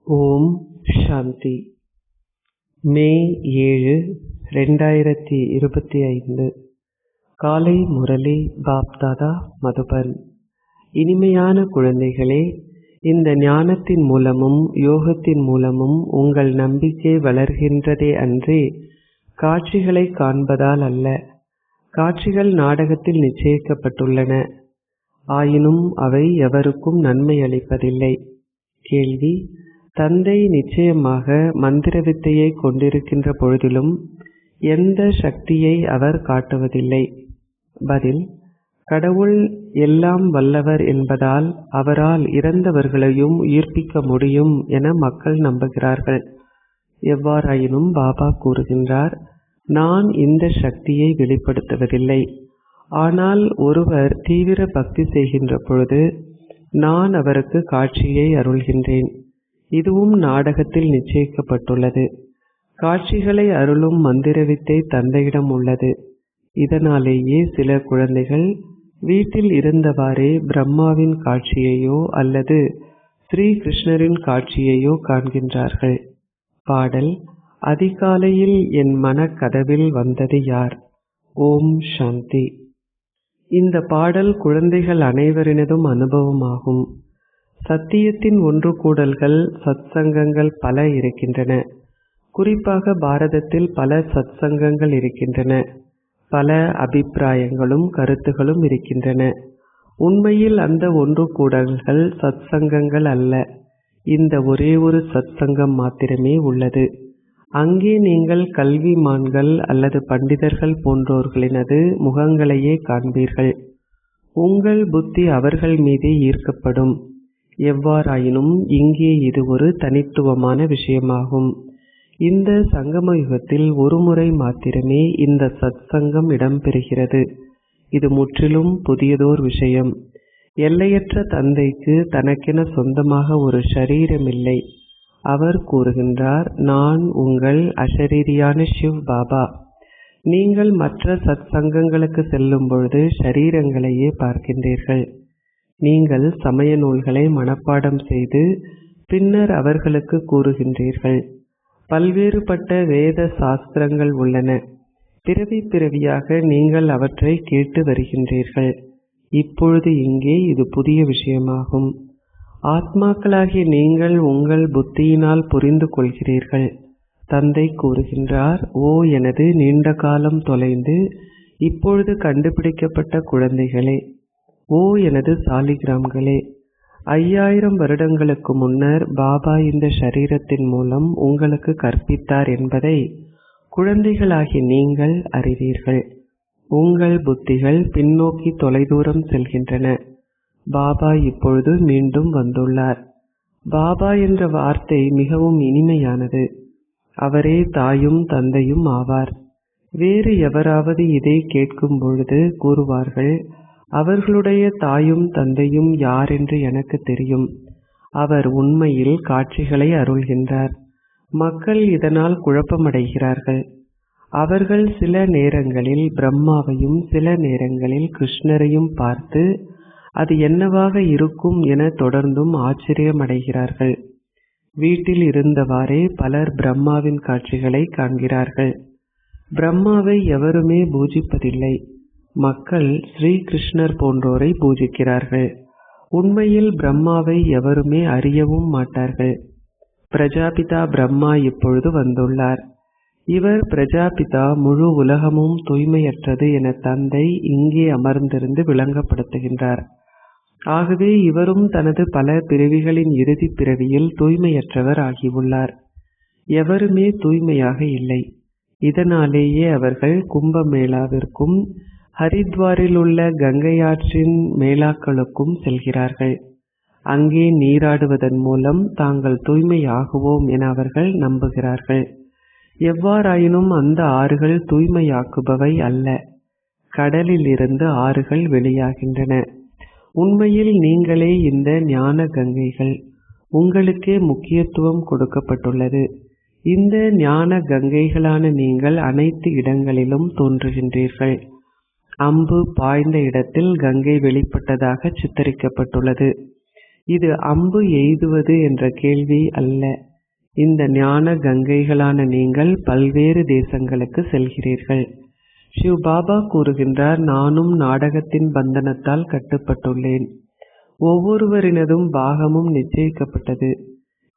ஓம் சாந்தி. மே 7, 2025. காலை முரளி பாப்தாதா மதுபன். இனிமையான குழந்தைகளே, இந்த ஞானத்தின் மூலமும் யோகத்தின் மூலமும் உங்கள் நம்பிக்கை வளர்கின்றதே அன்றி காட்சிகளை காண்பதால் அல்ல. காட்சிகள் நாடகத்தில் நிச்சயிக்கப்பட்டுள்ளன, ஆயினும் அவை எவருக்கும் நன்மை அளிப்பதில்லை. கேள்வி: தந்தை நிச்சயமாக மந்திர வித்தையை கொண்டிருக்கின்ற பொழுதிலும் எந்த சக்தியை அவர் காட்டுவதில்லை. பதில்: கடவுள் எல்லாம் வல்லவர் என்பதால் அவரால் இறந்தவர்களையும் உயிர்ப்பிக்க முடியும் என மக்கள் நம்புகிறார்கள். எவ்வாறாயினும் பாபா கூறுகின்றார், நான் இந்த சக்தியை வெளிப்படுத்துவதில்லை. ஆனால் ஒருவர் தீவிர பக்தி செய்கின்ற பொழுது நான் அவருக்கு காட்சியை அருள்கின்றேன். இதுவும் நாடகத்தில் நிச்சயிக்கப்பட்டுள்ளது. காட்சிகளை அருளும் மந்திர வித்தை தந்தையிடம் உள்ளது. இதனாலேயே சில குழந்தைகள் வீட்டில் இருந்தவாறே பிரம்மாவின் காட்சியையோ அல்லது ஸ்ரீ கிருஷ்ணரின் காட்சியையோ காண்கின்றார்கள். பாடல்: அதிகாலையில் என் மனக்கதவில் வந்தது யார்? ஓம் சாந்தி. இந்த பாடல் குழந்தைகள் அனைவரினதும் அனுபவமாகும். சத்தியத்தின் ஒன்று கூடல்கள் சத்சங்கங்கள் பல இருக்கின்றன. குறிப்பாக பாரதத்தில் பல சத்சங்கங்கள் இருக்கின்றன. பல அபிப்பிராயங்களும் கருத்துகளும் இருக்கின்றன. உண்மையில் அந்த ஒன்று கூடல்கள் சத்சங்கங்கள் அல்ல. இந்த ஒரே ஒரு சத்சங்கம் மாத்திரமே உள்ளது. அங்கே நீங்கள் கல்விமான்கள் அல்லது பண்டிதர்கள் போன்றோர்களினது முகங்களையே காண்பீர்கள். உங்கள் புத்தி அவர்கள் மீதே ஈர்க்கப்படும். எவ்வாறாயினும் இங்கே இது ஒரு தனித்துவமான விஷயமாகும். இந்த சங்கம யுகத்தில் ஒரு முறை மாத்திரமே இந்த சத்சங்கம் இடம்பெறுகிறது. இது முற்றிலும் புதியதோர் விஷயம். எல்லையற்ற தந்தைக்கு தனக்கென சொந்தமாக ஒரு ஷரீரமில்லை. அவர் கூறுகின்றார், நான் உங்கள் அஷரீரியான சிவ் பாபா. நீங்கள் மற்ற சத்சங்கங்களுக்கு செல்லும் பொழுது ஷரீரங்களையே பார்க்கின்றீர்கள். நீங்கள் சமய நூல்களை மனப்பாடம் செய்து பின்னர் அவர்களுக்கு கூறுகின்றீர்கள். பல்வேறுபட்ட வேத சாஸ்திரங்கள் உள்ளன. பிறவி பிறவியாக நீங்கள் அவற்றை கேட்டு வருகின்றீர்கள். இப்பொழுது இங்கே இது புதிய விஷயமாகும். ஆத்மாக்களாகிய நீங்கள் உங்கள் புத்தியினால் புரிந்து கொள்கிறீர்கள். தந்தை கூறுகின்றார், ஓ எனது நீண்ட காலம் தொலைந்து இப்பொழுது கண்டுபிடிக்கப்பட்ட குழந்தைகளே, ஓ எனது சாலிகிராம்களே, 5000 வருடங்களுக்கு முன்னர் பாபா இந்த ஷரீரத்தின் மூலம் உங்களுக்கு கற்பித்தார் என்பதை குழந்தைகளாகிய நீங்கள் அறிவீர்கள். உங்கள் புத்திகள் பின்னோக்கி தொலைதூரம் செல்கின்றன. பாபா இப்பொழுது மீண்டும் வந்துள்ளார். பாபா என்ற வார்த்தை மிகவும் இனிமையானது. அவரே தாயும் தந்தையும் ஆவார். வேறு எவராவது இதை கேட்கும் பொழுது கூறுவார்கள், அவர்களுடைய தாயும் தந்தையும் யார் என்று எனக்கு தெரியும். அவர் உண்மையில் காட்சிகளை அருள்கின்றார். மக்கள் இதனால் குழப்பமடைகிறார்கள். அவர்கள் சில நேரங்களில் பிரம்மாவையும் சில நேரங்களில் கிருஷ்ணரையும் பார்த்து அது என்னவாக இருக்கும் என தொடர்ந்தும் ஆச்சரியமடைகிறார்கள். வீட்டில் இருந்தவாறே பலர் பிரம்மாவின் காட்சிகளை காண்கிறார்கள். பிரம்மாவை எவருமே பூஜிப்பதில்லை. மக்கள் ஸ்ரீ கிருஷ்ணர் போன்றோரை பூஜிக்கிறார்கள். உண்மையில் பிரம்மாவை எவருமே அறியவும் மாட்டார்கள். பிரஜாபிதா பிரம்மா இப்பொழுது வந்துள்ளார். இவர் பிரஜாபிதா முழு உலகமும் தூய்மையற்றது என தந்தை இங்கே அமர்ந்திருந்து விளங்கப்படுத்துகின்றார். ஆகவே இவரும் தனது பல பிறவிகளின் இறுதி பிறவியில் தூய்மையற்றவர் ஆகியுள்ளார். எவருமே தூய்மையாக இல்லை. இதனாலேயே அவர்கள் கும்பமேளாவிற்கும் ஹரித்வாரில் உள்ள கங்கை ஆற்றின் மேளாக்களுக்கும் செல்கிறார்கள். அங்கே நீராடுவதன் மூலம் தாங்கள் தூய்மையாகுவோம் என அவர்கள் நம்புகிறார்கள். எவ்வாறாயினும் அந்த ஆறுகள் தூய்மையாக்குபவை அல்ல. கடலில் இருந்து ஆறுகள் வெளியாகின்றன. உண்மையில் நீங்களே இந்த ஞான கங்கைகள். உங்களுக்கே முக்கியத்துவம் கொடுக்கப்பட்டுள்ளது. இந்த ஞான கங்கைகளான நீங்கள் அனைத்து இடங்களிலும் தோன்றுகின்றீர்கள். அம்பு பாய்ந்த இடத்தில் கங்கை வெளிப்பட்டதாக சித்தரிக்கப்பட்டுள்ளது. இது அம்பு எய்துவது என்ற கேள்வி அல்ல. இந்த ஞான கங்கைகளான நீங்கள் பல்வேறு தேசங்களுக்கு செல்கிறீர்கள். சிவ் பாபா கூறுகின்றார், நானும் நாடகத்தின் பந்தனத்தால் கட்டுப்பட்டுள்ளேன். ஒவ்வொருவரினதும் பாகமும் நிச்சயிக்கப்பட்டது.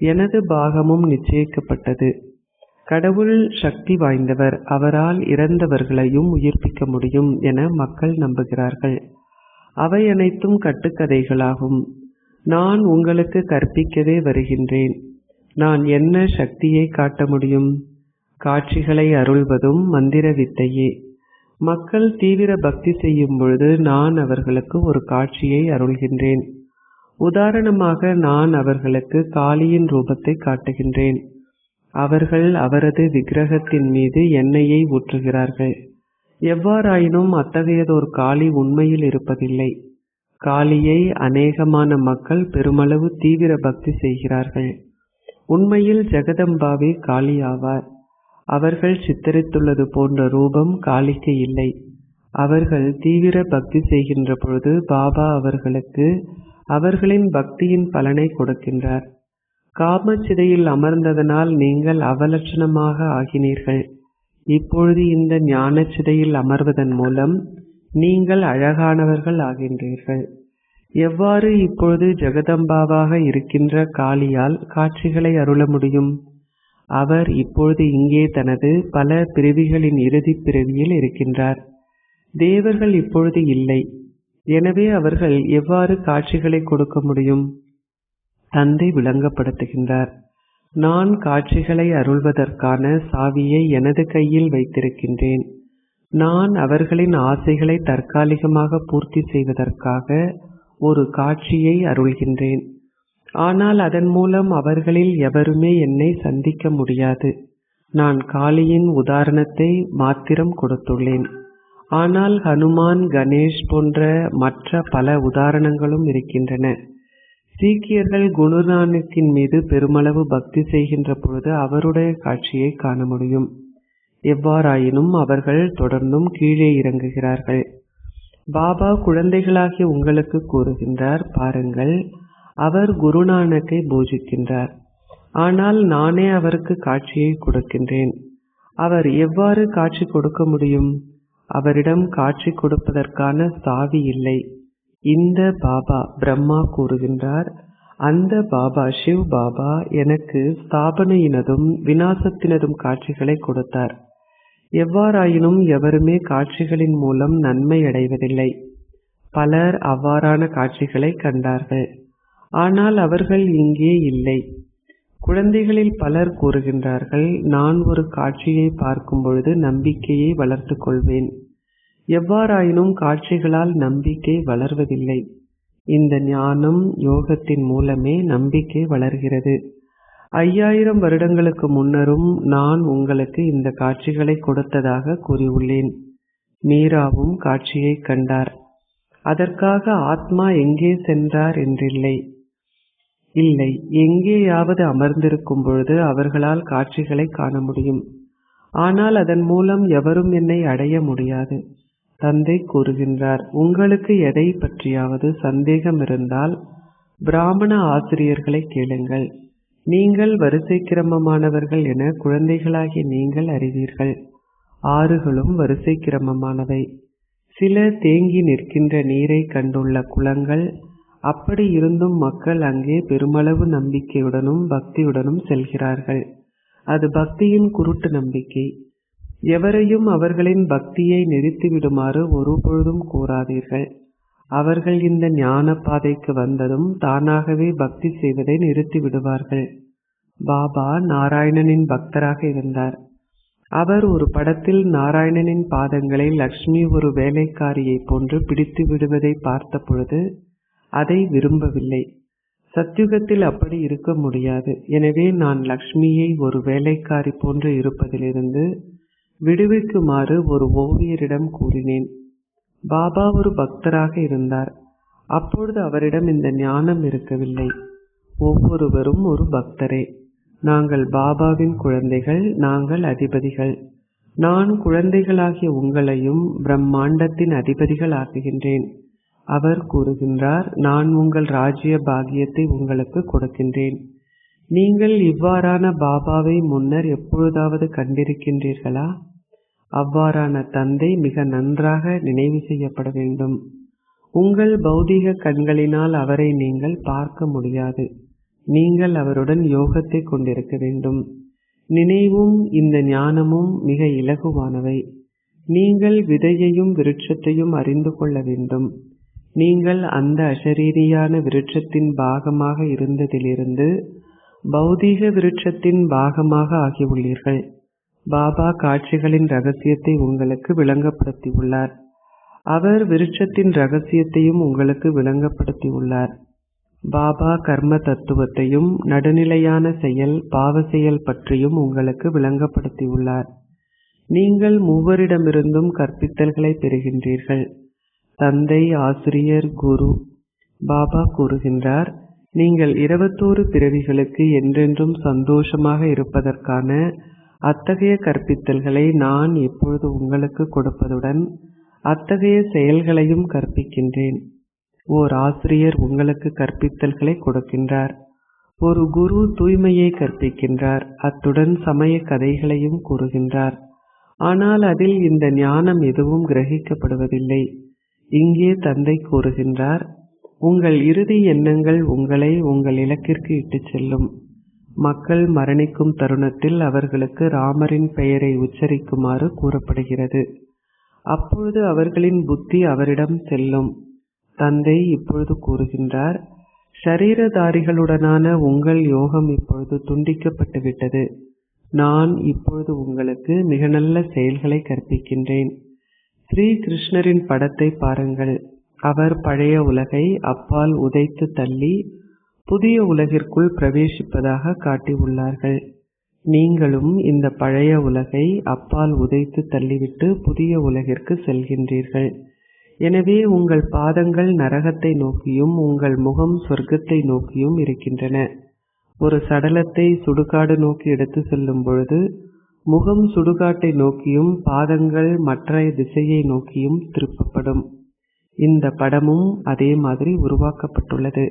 எனது பாகமும் நிச்சயிக்கப்பட்டது. கடவுள் சக்தி வாய்ந்தவர், அவரால் இறந்தவர்களையும் உயிர்ப்பிக்க முடியும் என மக்கள் நம்புகிறார்கள். அவை அனைத்தும் கட்டுக்கதைகளாகும். நான் உங்களுக்கு கற்பிக்கவே வருகின்றேன். நான் என்ன சக்தியை காட்ட முடியும்? காட்சிகளை அருள்வதும் மந்திர வித்தையே. மக்கள் தீவிர பக்தி செய்யும் பொழுது நான் அவர்களுக்கு ஒரு காட்சியை அருள்கின்றேன். உதாரணமாக நான் அவர்களுக்கு காளியின் ரூபத்தை காட்டுகின்றேன். அவர்கள் அவரது விக்கிரகத்தின் மீது எண்ணெயை ஊற்றுகிறார்கள். எவ்வாறாயினும் அத்தகையதொரு காளி உண்மையில் இருப்பதில்லை. காளியை அநேகமான மக்கள் பெருமளவு தீவிர பக்தி செய்கிறார்கள். உண்மையில் ஜெகதம்பாவே காளி ஆவார். அவர்கள் சித்தரித்துள்ளது போன்ற ரூபம் காளிக்கு இல்லை. அவர்கள் தீவிர பக்தி செய்கின்ற பொழுது பாபா அவர்களுக்கு அவர்களின் பக்தியின் பலனை கொடுக்கின்றார். காமச்சிதையில் அமர்ந்ததனால் நீங்கள் அவலட்சணமாக ஆகினீர்கள். இப்பொழுது இந்த ஞானச்சிதையில் அமர்வதன் மூலம் நீங்கள் அழகானவர்கள் ஆகின்றீர்கள். எவ்வாறு இப்பொழுது ஜெகதம்பாவாக இருக்கின்ற காளியால் காட்சிகளை அருள முடியும்? அவர் இப்பொழுது இங்கே தனது பல பிறவிகளின் இறுதி பிறவியில் இருக்கின்றார். தேவர்கள் இப்பொழுது இல்லை. எனவே அவர்கள் எவ்வாறு காட்சிகளை கொடுக்க முடியும்? தந்தை விளங்கப்படுத்துகின்றார், நான் காட்சிகளை அருள்வதற்கான சாவியை எனது கையில் வைத்திருக்கின்றேன். நான் அவர்களின் ஆசைகளை தற்காலிகமாக பூர்த்தி செய்வதற்காக ஒரு காட்சியை அருள்கின்றேன். ஆனால் அதன் மூலம் அவர்களில் எவருமே என்னை சந்திக்க முடியாது. நான் காளியின் உதாரணத்தை மாத்திரம் கொடுத்துள்ளேன். ஆனால் ஹனுமான், கணேஷ் போன்ற மற்ற பல உதாரணங்களும் இருக்கின்றன. சீக்கியர்கள் குருநானக்கின் மீது பெருமளவு பக்தி செய்கின்ற பொழுது அவருடைய காட்சியை காண முடியும். எவ்வாறாயினும் அவர்கள் தொடர்ந்தும் கீழே இறங்குகிறார்கள். பாபா குழந்தைகளாகிய உங்களுக்கு கூறுகின்றார், பாருங்கள், அவர் குருநானக்கை பூஜிக்கின்றார். ஆனால் நானே அவருக்கு காட்சியை கொடுக்கின்றேன். அவர் எவ்வாறு காட்சி கொடுக்க முடியும்? அவரிடம் காட்சி கொடுப்பதற்கான சாவி இல்லை. இந்த பாபா பிரம்மா கூறுகின்றார், அந்த பாபா சிவ் பாபா எனக்கு ஸ்தாபனையினதும் விநாசத்தினதும் காட்சிகளை கொடுத்தார். எவ்வாறாயினும் எவருமே காட்சிகளின் மூலம் நன்மை அடைவதில்லை. பலர் அவ்வாறான காட்சிகளை கண்டார்கள். ஆனால் அவர்கள் இங்கே இல்லை. குழந்தைகளில் பலர் கூறுகின்றார்கள், நான் ஒரு காட்சியை பார்க்கும் பொழுது நம்பிக்கையை வளர்த்து கொள்வேன். எவ்வாறாயினும் காட்சிகளால் நம்பிக்கை வளர்வதில்லை. இந்த ஞானம் யோகத்தின் மூலமே நம்பிக்கை வளர்கிறது. 5000 வருடங்களுக்கு முன்னரும் நான் உங்களுக்கு இந்த காட்சிகளை கொடுத்ததாக கூறியுள்ளேன். மீராவும் காட்சியை கண்டார். அதற்காக ஆத்மா எங்கே சென்றார் என்றில்லை. இல்லை, எங்கேயாவது அமர்ந்திருக்கும் பொழுது அவர்களால் காட்சிகளை காண முடியும். ஆனால் அதன் மூலம் எவரும் என்னை அடைய முடியாது. தந்தை கூறுகின்றார், உங்களுக்கு எதை பற்றியாவது சந்தேகம் இருந்தால் பிராமண ஆசிரியர்களை கேளுங்கள். நீங்கள் வரிசை கிரமமானவர்கள் என குழந்தைகளாகிய நீங்கள் அறிவீர்கள். ஆறுகளும் வரிசை கிரமமானவை. சில தேங்கி நிற்கின்ற நீரை கண்டுள்ள குளங்கள். அப்படி இருந்தும் மக்கள் அங்கே பெருமளவு நம்பிக்கையுடனும் பக்தியுடனும் செல்கிறார்கள். அது பக்தியின் குருட்டு நம்பிக்கை. எவரையும் அவர்களின் பக்தியை நிறுத்திவிடுமாறு ஒருபொழுதும் கூறாதீர்கள். அவர்கள் இந்த ஞான பாதைக்கு வந்ததும் தானாகவே பக்தி செய்வதை நிறுத்திவிடுவார்கள். பாபா நாராயணனின் பக்தராக இருந்தார். அவர் ஒரு படத்தில் நாராயணனின் பாதங்களை லக்ஷ்மி ஒரு வேலைக்காரியை போன்று பிடித்து விடுவதை பார்த்த பொழுது அதை விரும்பவில்லை. சத்யுகத்தில் அப்படி இருக்க முடியாது. எனவே நான் லக்ஷ்மியை ஒரு வேலைக்காரி போன்று இருப்பதிலிருந்து விடுவிக்குமாறு ஒரு ஓவியரிடம் கூறினேன். பாபா ஒரு பக்தராக இருந்தார். அப்பொழுது அவரிடம் இந்த ஞானம் இருக்கவில்லை. ஒவ்வொருவரும் ஒரு பக்தரே. நாங்கள் பாபாவின் குழந்தைகள், நாங்கள் அதிபதிகள். நான் குழந்தைகளாகிய உங்களையும் பிரம்மாண்டத்தின் அதிபதிகள் ஆக்குகின்றேன். அவர் கூறுகின்றார், நான் உங்கள் ராஜ்ய பாக்கியத்தை உங்களுக்கு கொடுக்கின்றேன். நீங்கள் இவ்வாறான பாபாவை முன்னர் எப்பொழுதாவது கண்டிருக்கின்றீர்களா? அவ்வாறான தந்தை மிக நன்றாக நினைவு செய்யப்பட வேண்டும். உங்கள் பௌதீக கண்களினால் அவரை நீங்கள் பார்க்க முடியாது. நீங்கள் அவருடன் யோகத்தை கொண்டிருக்க வேண்டும். நினைவும் இந்த ஞானமும் மிக இலகுவானவை. நீங்கள் விதையையும் விருட்சத்தையும் அறிந்து கொள்ள வேண்டும். நீங்கள் அந்த அசரீரியான விருட்சத்தின் பாகமாக இருந்ததிலிருந்து பௌதீக விருட்சத்தின் பாகமாக ஆகியுள்ளீர்கள். பாபா காட்சிகளின் ரகசியத்தை உங்களுக்கு விளங்கப்படுத்தியுள்ளார். அவர் விருட்சத்தின் ரகசியத்தையும் உங்களுக்கு விளங்கப்படுத்தியுள்ளார். பாபா கர்ம தத்துவத்தையும் நடுநிலையான செயல் பாவ செயல் பற்றியும் உங்களுக்கு விளங்கப்படுத்தியுள்ளார். நீங்கள் மூவரிடமிருந்தும் கற்பித்தல்களை பெறுகின்றீர்கள். தந்தை, ஆசிரியர், குரு. பாபா கூறுகின்றார், நீங்கள் 21 பிறவிகளுக்கு என்றென்றும் சந்தோஷமாக இருப்பதற்கான அத்தகைய கற்பித்தல்களை நான் இப்பொழுது உங்களுக்கு கொடுப்பதுடன் அத்தகைய செயல்களையும் கற்பிக்கின்றேன். ஓர் ஆசிரியர் உங்களுக்கு கற்பித்தல்களை கொடுக்கின்றார். ஒரு குரு தூய்மையை கற்பிக்கின்றார். அத்துடன் சமய கதைகளையும் கூறுகின்றார். ஆனால் அதில் இந்த ஞானம் எதுவும் கிரகிக்கப்படுவதில்லை. இங்கே தந்தை கூறுகின்றார், உங்கள் இறுதி எண்ணங்கள் உங்களை உங்கள் இலக்கிற்கு இட்டுச் செல்லும். மக்கள் மரணிக்கும் தருணத்தில் அவர்களுக்கு ராமரின் பெயரை உச்சரிக்குமாறு கூறப்படுகிறது. அப்பொழுது அவர்களின் புத்தி அவரிடம் செல்லும். தந்தை இப்பொழுது கூறுகின்றார், ஷரீரதாரிகளுடனான உங்கள் யோகம் இப்பொழுது துண்டிக்கப்பட்டுவிட்டது. நான் இப்பொழுது உங்களுக்கு மிக நல்ல செயல்களை கற்பிக்கின்றேன். ஸ்ரீ கிருஷ்ணரின் படத்தை பாருங்கள். அவர் பழைய உலகை அப்பால் உதைத்து தள்ளி புதிய உலகிற்குள் பிரவேசிப்பதாக காட்டியுள்ளார்கள். நீங்களும் இந்த பழைய உலகை அப்பால் உதைத்து தள்ளிவிட்டு புதிய உலகிற்கு செல்கின்றீர்கள். எனவே உங்கள் பாதங்கள் நரகத்தை நோக்கியும் உங்கள் முகம் சொர்க்கத்தை நோக்கியும் இருக்கின்றன. ஒரு சடலத்தை சுடுகாடு நோக்கி எடுத்து செல்லும் பொழுது முகம் சுடுகாட்டை நோக்கியும் பாதங்கள் மற்ற திசையை நோக்கியும் திருப்பப்படும். இந்த படமும் அதே மாதிரி உருவாக்கப்பட்டுள்ளது.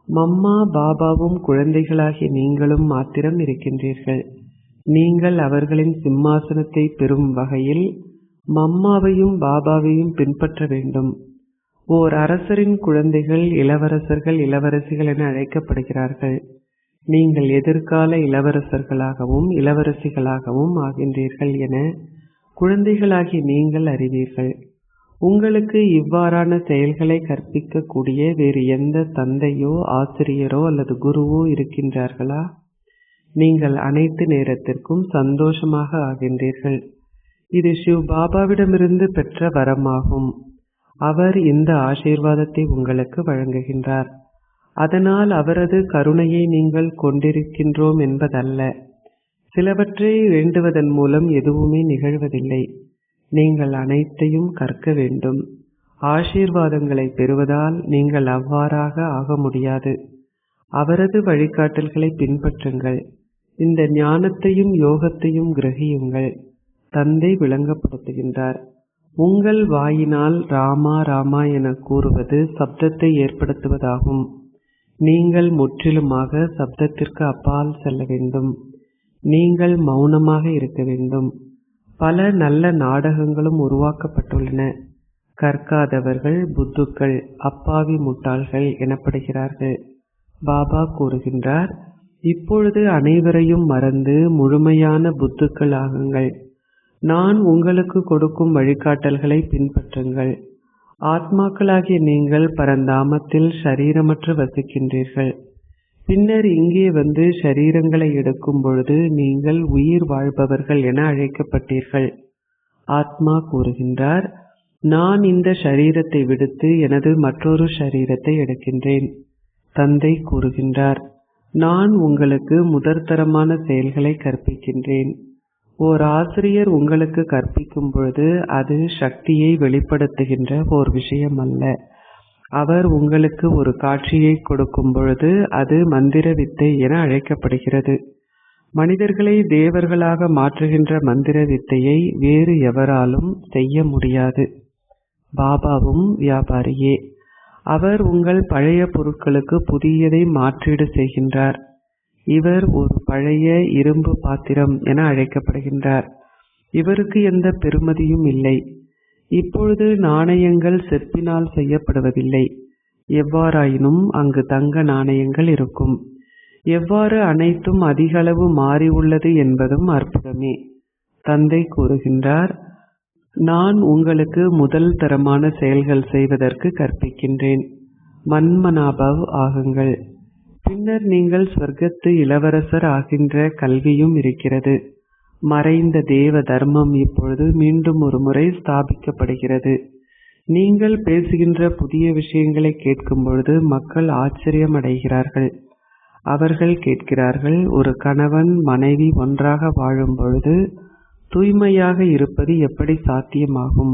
மம்மா பாபாவும் குழந்தைகளாகிய நீங்களும் மாத்திரம் இருக்கின்றீர்கள். நீங்கள் அவர்களின் சிம்மாசனத்தை பெறும் வகையில் மம்மாவையும் பாபாவையும் பின்பற்ற வேண்டும். ஓர் அரசரின் குழந்தைகள் இளவரசர்கள், இளவரசிகள் என அழைக்கப்படுகிறார்கள். நீங்கள் எதிர்கால இளவரசர்களாகவும் இளவரசிகளாகவும் ஆகின்றீர்கள் என குழந்தைகளாகிய நீங்கள் அறிவீர்கள். உங்களுக்கு இவ்வாறான செயல்களை கற்பிக்கக்கூடிய வேறு எந்த தந்தையோ ஆசிரியரோ அல்லது குருவோ இருக்கின்றார்களா? நீங்கள் அனைத்து நேரத்திற்கும் சந்தோஷமாக ஆகின்றீர்கள். இது சிவ் பாபாவிடமிருந்து பெற்ற வரமாகும். அவர் இந்த ஆசீர்வாதத்தை உங்களுக்கு வழங்குகின்றார். அதனால் அவரது கருணையை நீங்கள் கொண்டிருக்கின்றோம் என்பதல்ல. சிலவற்றை வேண்டுவதன் மூலம் எதுவுமே நிகழ்வதில்லை. நீங்கள் அனைத்தையும் கற்க வேண்டும். ஆசீர்வாதங்களை பெறுவதால் நீங்கள் அவ்வாறாக ஆக முடியாது. அவரது வழிகாட்டல்களை பின்பற்றுங்கள். இந்த ஞானத்தையும் யோகத்தையும் கிரகியுங்கள். தந்தை விளங்கப்படுத்துகின்றார், உங்கள் வாயினால் ராமா ராமா என கூறுவது சப்தத்தை ஏற்படுத்துவதாகும். நீங்கள் முற்றிலுமாக சப்தத்திற்கு அப்பால் செல்ல வேண்டும். நீங்கள் மௌனமாக இருக்க வேண்டும். பல நல்ல நாடகங்களும் உருவாக்கப்பட்டுள்ளன. கற்காதவர்கள் புத்துக்கள், அப்பாவி முட்டாள்கள் எனப்படுகிறார்கள். பாபா கூறுகின்றார், இப்பொழுது அனைவரையும் மறந்து முழுமையான புத்துக்கள் ஆகுங்கள். நான் உங்களுக்கு கொடுக்கும் வழிகாட்டல்களை பின்பற்றுங்கள். ஆத்மாக்களாகிய நீங்கள் பரந்தாமத்தில் ஷரீரமற்று வசிக்கின்றீர்கள். பின்னர் இங்கே வந்து ஷரீரங்களை எடுக்கும் பொழுது நீங்கள் உயிர் வாழ்பவர்கள் என அழைக்கப்பட்டீர்கள். ஆத்மா கூறுகின்றார், நான் இந்த ஷரீரத்தை விடுத்து எனது மற்றொரு ஷரீரத்தை எடுக்கின்றேன். தந்தை கூறுகின்றார், நான் உங்களுக்கு முதற்தரமான செயல்களை கற்பிக்கின்றேன். ஓர் ஆசிரியர் உங்களுக்கு கற்பிக்கும் பொழுது அது சக்தியை வெளிப்படுத்துகின்ற ஓர் விஷயம் அல்ல. அவர் உங்களுக்கு ஒரு காட்சியை கொடுக்கும் பொழுது அது மந்திர வித்தை என அழைக்கப்படுகிறது. மனிதர்களை தேவர்களாக மாற்றுகின்ற மந்திர வித்தையை வேறு எவராலும் செய்ய முடியாது. பாபாவும் வியாபாரியே. அவர் உங்கள் பழைய பொருட்களுக்கு புதியதை மாற்றீடு செய்கின்றார். இவர் ஒரு பழைய இரும்பு பாத்திரம் என அழைக்கப்படுகின்றார். இவருக்கு எந்த பெறுமதியும் இல்லை. இப்பொழுது நாணயங்கள் செப்பினால் செய்யப்படுவதில்லை. எவ்வாறாயினும் அங்கு தங்க நாணயங்கள் இருக்கும். எவ்வாறு அனைத்தும் அதிக அளவு மாறி உள்ளது என்பதும் அற்புதமே. தந்தை கூறுகின்றார், நான் உங்களுக்கு முதல் தரமான செயல்கள் செய்வதற்கு கற்பிக்கின்றேன். மன்மனாபவ் ஆகுங்கள். பின்னர் நீங்கள் ஸ்வர்க்கத்து இளவரசர் ஆகின்ற கல்வியும் இருக்கிறது. மறைந்த தேவ தர்மம் இப்பொழுது மீண்டும் ஒரு முறை ஸ்தாபிக்கப்படுகிறது. நீங்கள் பேசுகின்ற புதிய விஷயங்களை கேட்கும் பொழுது மக்கள் ஆச்சரியம் அடைகிறார்கள். அவர்கள் கேட்கிறார்கள், ஒரு கணவன் மனைவி ஒன்றாக வாழும் பொழுது தூய்மையாக இருப்பது எப்படி சாத்தியமாகும்?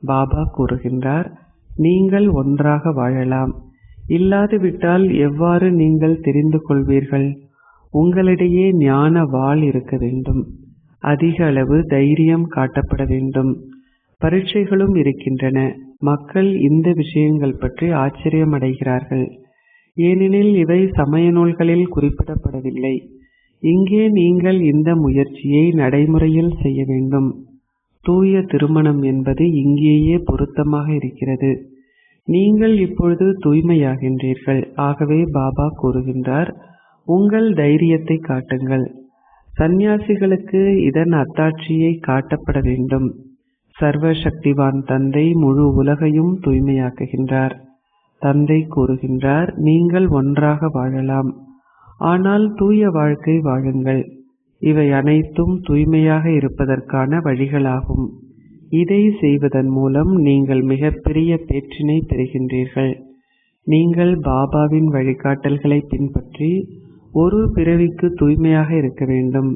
பாபா கூறுகின்றார், நீங்கள் ஒன்றாக வாழலாம். இல்லாதுவிட்டால் எவ்வாறு நீங்கள் தெரிந்து கொள்வீர்கள்? உங்களிடையே ஞான வாள் இருக்க வேண்டும். அதிக அளவு தைரியம் காட்டப்பட வேண்டும். பரீட்சைகளும் இருக்கின்றன. மக்கள் இந்த விஷயங்கள் பற்றி ஆச்சரியமடைகிறார்கள். ஏனெனில் இவை சமய நூல்களில் குறிப்பிடப்படவில்லை. இங்கே நீங்கள் இந்த முயற்சியை நடைமுறையில் செய்ய வேண்டும். தூய திருமணம் என்பது இங்கேயே பொருத்தமாக இருக்கிறது. நீங்கள் இப்பொழுது தூய்மையாகின்றீர்கள். ஆகவே பாபா கூறுகின்றார், உங்கள் தைரியத்தை காட்டுங்கள். சந்நியாசிகளுக்கு இதன் அத்தாட்சியை காட்டப்பட வேண்டும். சர்வ சக்திவான் தந்தை முழு உலகையும் தூய்மையாக்குகின்றார். தந்தை கூறுகின்றார், நீங்கள் ஒன்றாக வாழலாம். ஆனால் தூய வாழ்க்கை வாழுங்கள். இவை அனைத்தும் தூய்மையாக இருப்பதற்கான வழிகளாகும். இதை செய்வதன் மூலம் நீங்கள் மிகப்பெரிய பேற்றினை பெறுகின்றீர்கள். நீங்கள் பாபாவின் வழிகாட்டல்களை பின்பற்றி ஒரு பிறவிக்கு தூய்மையாக இருக்க வேண்டும்.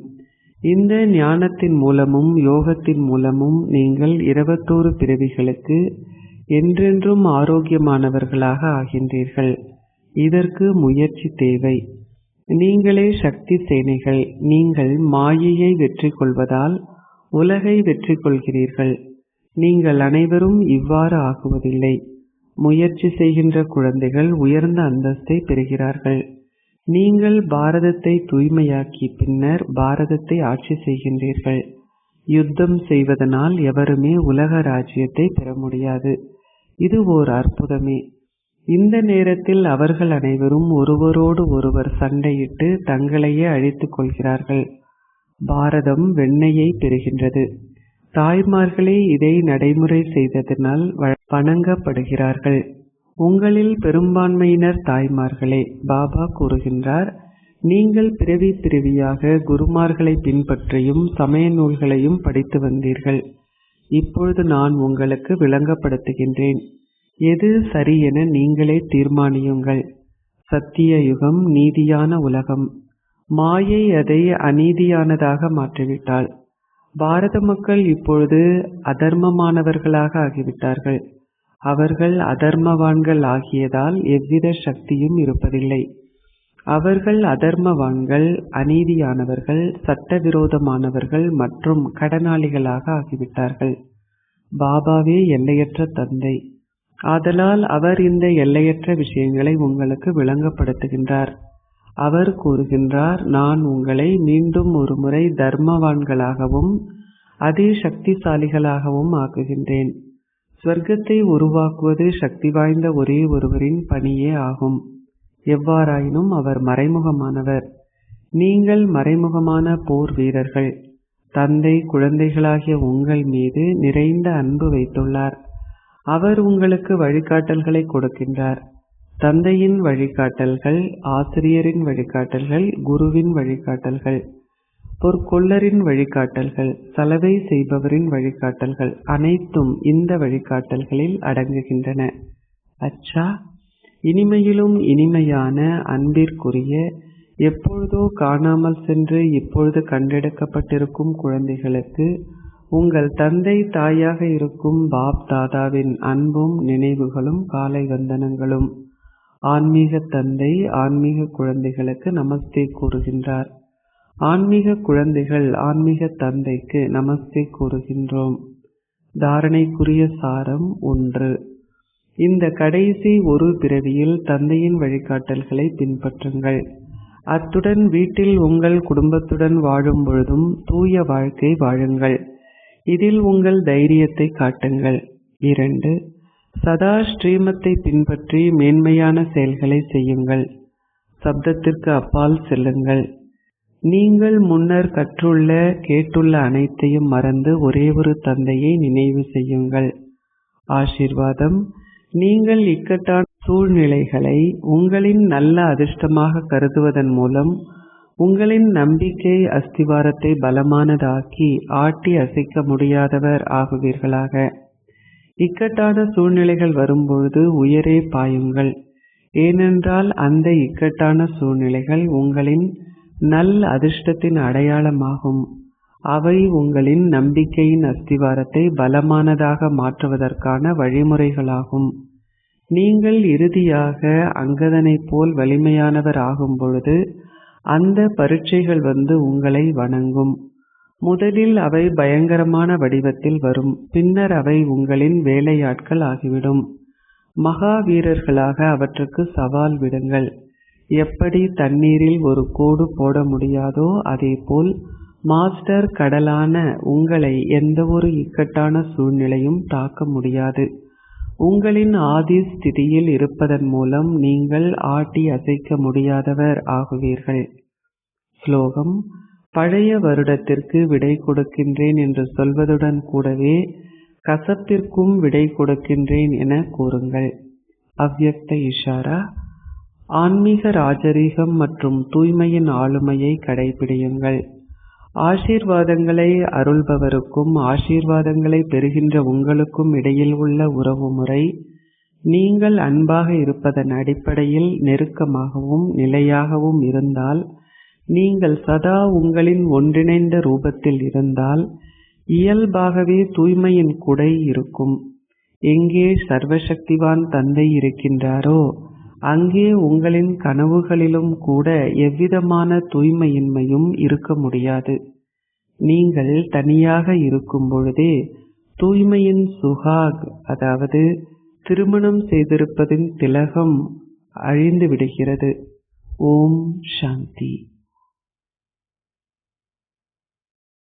இந்த ஞானத்தின் மூலமும் யோகத்தின் மூலமும் நீங்கள் 21 பிறவிகளுக்கு என்றென்றும் ஆரோக்கியமானவர்களாக ஆகின்றீர்கள். இதற்கு முயற்சி தேவை. நீங்களே சக்தி சேனைகள். நீங்கள் மாயையை வெற்றி கொள்வதால் உலகை வெற்றி கொள்கிறீர்கள். நீங்கள் அனைவரும் இவ்வாறு ஆகுவதில்லை. முயற்சி செய்கின்ற குழந்தைகள் உயர்ந்த அந்தஸ்தை பெறுகிறார்கள். நீங்கள் பாரதத்தை தூய்மையாக்கி பின்னர் பாரதத்தை ஆட்சி செய்கின்றீர்கள். யுத்தம் செய்வதனால் எவருமே உலக ராஜ்யத்தை பெற முடியாது. இது ஓர் அற்புதமே. இந்த நேரத்தில் அவர்கள் அனைவரும் ஒருவரோடு ஒருவர் சண்டையிட்டு தங்களையே அழித்துக் கொள்கிறார்கள். பாரதம் வெண்ணையை பெறுகின்றது. தாய்மார்களே இதை நடைமுறை செய்ததனால் வணங்கப்படுகிறார்கள். உங்களில் பெரும்பான்மையினர் தாய்மார்களே. பாபா கூறுகின்றார், நீங்கள் பிறவி பிறவியாக குருமார்களை பின்பற்றியும் சமய நூல்களையும் படித்து வந்தீர்கள். இப்பொழுது நான் உங்களுக்கு விளங்கப்படுத்துகின்றேன். எது சரி என நீங்களே தீர்மானியுங்கள். சத்திய யுகம் நீதியான உலகம். மாயை அதை அநீதியானதாக மாற்றிவிட்டாள். பாரத மக்கள் இப்பொழுது அதர்மமானவர்களாக ஆகிவிட்டார்கள். அவர்கள் அதர்மவான்கள் ஆகியதால் எவ்வித சக்தியும் இருப்பதில்லை. அவர்கள் அதர்மவான்கள், அநீதியானவர்கள், சட்டவிரோதமானவர்கள் மற்றும் கடனாளிகளாக ஆகிவிட்டார்கள். பாபாவே எல்லையற்ற தந்தை. ஆதலால் அவர் இந்த எல்லையற்ற விஷயங்களை உங்களுக்கு விளங்கப்படுத்துகின்றார். அவர் கூறுகின்றார், நான் உங்களை மீண்டும் ஒரு முறை தர்மவான்களாகவும் அதி சக்திசாலிகளாகவும் ஆக்குகின்றேன். ஸ்வர்க்கத்தை உருவாக்குவது சக்தி வாய்ந்த ஒரே ஒருவரின் பணியே ஆகும். எவ்வாறாயினும் அவர் மறைமுகமானவர். நீங்கள் மறைமுகமான போர் வீரர்கள். தந்தை குழந்தைகளாகிய உங்கள் மீது நிறைந்த அன்பு வைத்துள்ளார். அவர் உங்களுக்கு வழிகாட்டல்களை கொடுக்கின்றார். தந்தையின் வழிகாட்டல்கள், ஆசிரியரின் வழிகாட்டல்கள், குருவின் வழிகாட்டல்கள், பொற்கொள்ளரின் வழிகாட்டல்கள், சலவை செய்பவரின் வழிகாட்டல்கள் அனைத்தும் இந்த வழிகாட்டல்களில் அடங்குகின்றன. அச்சா, இனிமையிலும் இனிமையான அன்பிற்குரிய, எப்பொழுதோ காணாமல் சென்று இப்பொழுது கண்டெடுக்கப்பட்டிருக்கும் குழந்தைகளுக்கு உங்கள் தந்தை தாயாக இருக்கும் பாப் தாதாவின் அன்பும் நினைவுகளும் காலை வந்தனங்களும். ஆன்மீக தந்தை ஆன்மீக குழந்தைகளுக்கு நமஸ்தே கூறுகின்றார். ஆன்மீக குழந்தைகள் ஆன்மீக தந்தைக்கு நமஸ்தே கூறுகின்றோம். தாரணைக்குரிய சாரம் 1. இந்த கடைசி ஒரு பிறவியில் தந்தையின் வழிகாட்டல்களை பின்பற்றுங்கள். அத்துடன் வீட்டில் உங்கள் குடும்பத்துடன் வாழும் பொழுதும் தூய வாழ்க்கை வாழுங்கள். இதில் உங்கள் தைரியத்தை காட்டுங்கள். 2. சதா ஸ்ரீமத்தை பின்பற்றி மேன்மையான செயல்களை செய்யுங்கள். சப்தத்திற்கு அப்பால் செல்லுங்கள். நீங்கள் முன்னர் கற்றுள்ள கேட்டுள்ள அனைத்தையும் மறந்து ஒரே ஒரு தந்தையை நினைவு செய்யுங்கள். ஆசீர்வாதம். நீங்கள் இக்கட்டான சூழ்நிலைகளை உங்களின் நல்ல அதிர்ஷ்டமாக கருதுவதன் மூலம் உங்களின் நம்பிக்கை அஸ்திவாரத்தை பலமானதாக்கி ஆட்டி அசைக்க முடியாதவர் ஆகுவீர்களாக. இக்கட்டான சூழ்நிலைகள் வரும்பொழுது உயரே பாயுங்கள். ஏனென்றால் அந்த இக்கட்டான சூழ்நிலைகள் உங்களின் நல் அதிர்ஷ்டத்தின் அடையாளமாகும். அவை உங்களின் நம்பிக்கையின் அஸ்திவாரத்தை பலமானதாக மாற்றுவதற்கான வழிமுறைகளாகும். நீங்கள் இறுதியாக அங்கதனைப் போல் வலிமையானவர் ஆகும் பொழுது அந்த பரீட்சைகள் வந்து உங்களை வணங்கும். முதலில் அவை பயங்கரமான வடிவத்தில் வரும். பின்னர் அவை உங்களின் வேலையாட்கள் ஆகிவிடும். மகா வீரர்களாக அவற்றுக்கு சவால் விடுங்கள். எப்படி தண்ணீரில் ஒரு கோடு போட முடியாதோ அதேபோல் மாஸ்டர் கடலான உங்களை எந்த ஒரு இக்கட்டான சூழ்நிலையும் தாக்க முடியாது. உங்களின் ஆதி ஸ்திதியில் இருப்பதன் மூலம் நீங்கள் ஆட்டி அசைக்க முடியாதவர் ஆகுவீர்கள். ஸ்லோகம். பழைய வருடத்திற்கு விடை கொடுக்கின்றேன் என்று சொல்வதுடன் கூடவே கசப்பிற்கும் விடை கொடுக்கின்றேன் என கூறுங்கள். அவ்யக்த இஷாரா. ஆன்மீக ராஜரீகம் மற்றும் தூய்மையின் ஆளுமையை கடைபிடியுங்கள். ஆசீர்வாதங்களை அருள்பவருக்கும் ஆசீர்வாதங்களை பெறுகின்ற உங்களுக்கும் இடையில் உள்ள உறவுமுறை நீங்கள் அன்பாக இருப்பதன் அடிப்படையில் நெருக்கமாகவும் நிலையாகவும் இருந்தால், நீங்கள் சதா உங்களின் ஒன்றிணைந்த ரூபத்தில் இருந்தால் இயல்பாகவே தூய்மையின் குடை இருக்கும். எங்கே சர்வசக்திவான் தந்தை இருக்கின்றாரோ அங்கே உங்களின் கனவுகளிலும் கூட எவ்விதமான தூய்மையின்மையும் இருக்க முடியாது. நீங்கள் தனியாக இருக்கும் பொழுதே தூய்மையின் சுஹாக், அதாவது திருமணம் செய்திருப்பதின் திலகம் அழிந்து விடுகிறது. ஓம் சாந்தி.